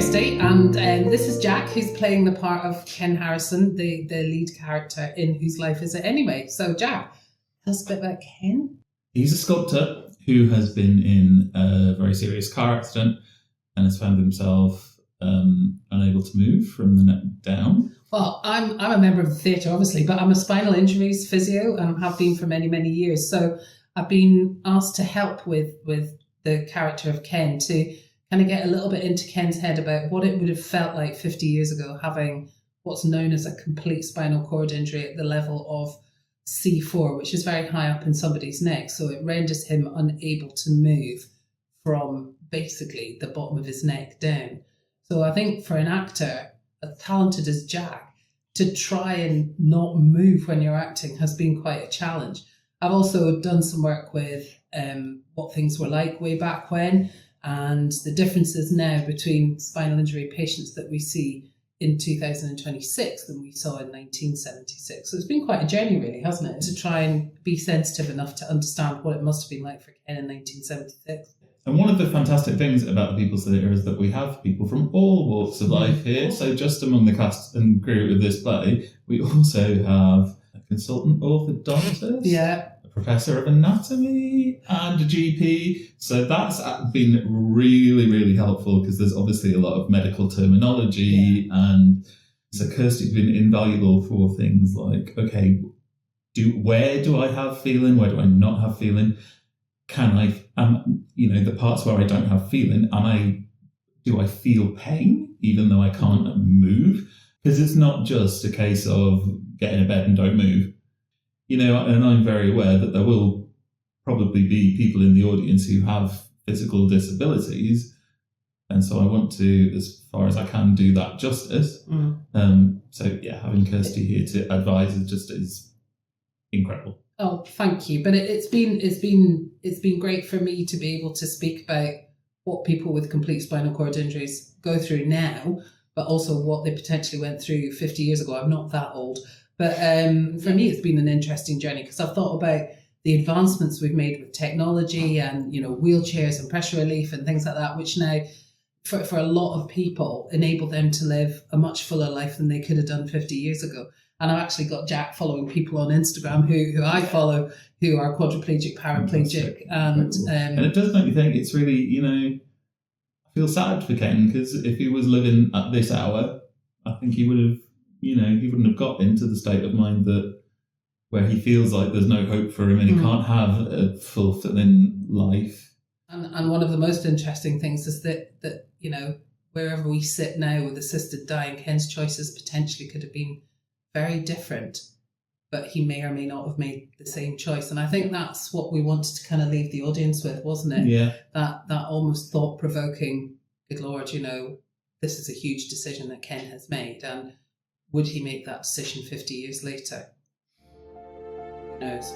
Kirstie, and this is Jack, who's playing the part of Ken Harrison, the lead character in Whose Life Is It Anyway? So, Jack, tell us a bit about Ken. He's a sculptor who has been in a very serious car accident and has found himself unable to move from the neck down. Well, I'm a member of the theatre, obviously, but I'm a Spinal-injuries physio and have been for many, many years. So I've been asked to help with the character of Ken to kind of get a little bit into Ken's head about what it would have felt like 50 years ago, having what's known as a complete spinal cord injury at the level of C4, which is very high up in somebody's neck. So it renders him unable to move from basically the bottom of his neck down. So I think for an actor as talented as Jack, to try and not move when you're acting has been quite a challenge. I've also done some work with what things were like way back when, and the differences now between spinal injury patients that we see in 2026 than we saw in 1976. So it's been quite a journey, really, hasn't it? To try and be sensitive enough to understand what it must have been like for Ken in 1976. And one of the fantastic things about the People's Theatre is that we have people from all walks of life here. So just among the cast and crew of this play, we also have a consultant orthodontist, a professor of anatomy, and a GP. So that's been really, really helpful because there's obviously a lot of medical terminology. And so Kirstie's been invaluable for things like, okay, where do I have feeling? Where do I not have feeling? Can I, the parts where I don't have feeling, do I feel pain even though I can't move? Because it's not just a case of get in a bed and don't move. And I'm very aware that there will probably be people in the audience who have physical disabilities. And so I want to, as far as I can, do that justice. Having Kirstie here to advise is incredible. Oh, thank you. But it's been great for me to be able to speak about what people with complete spinal cord injuries go through now, but also what they potentially went through 50 years ago. I'm not that old. But for me, it's been an interesting journey because I've thought about the advancements we've made with technology and, wheelchairs and pressure relief and things like that, which now, for a lot of people, enable them to live a much fuller life than they could have done 50 years ago. And I've actually got Jack following people on Instagram who I follow who are quadriplegic, paraplegic. And it does make me think it's really, I feel sad for Ken because if he was living at this hour, I think he would have, he wouldn't have got into the state of mind where he feels like there's no hope for him and he can't have a fulfilling life. And one of the most interesting things is that wherever we sit now with assisted dying, Ken's choices potentially could have been very different, but he may or may not have made the same choice. And I think that's what we wanted to kind of leave the audience with, wasn't it? Yeah. That almost thought-provoking, good Lord, this is a huge decision that Ken has made. And would he make that decision 50 years later? Who knows?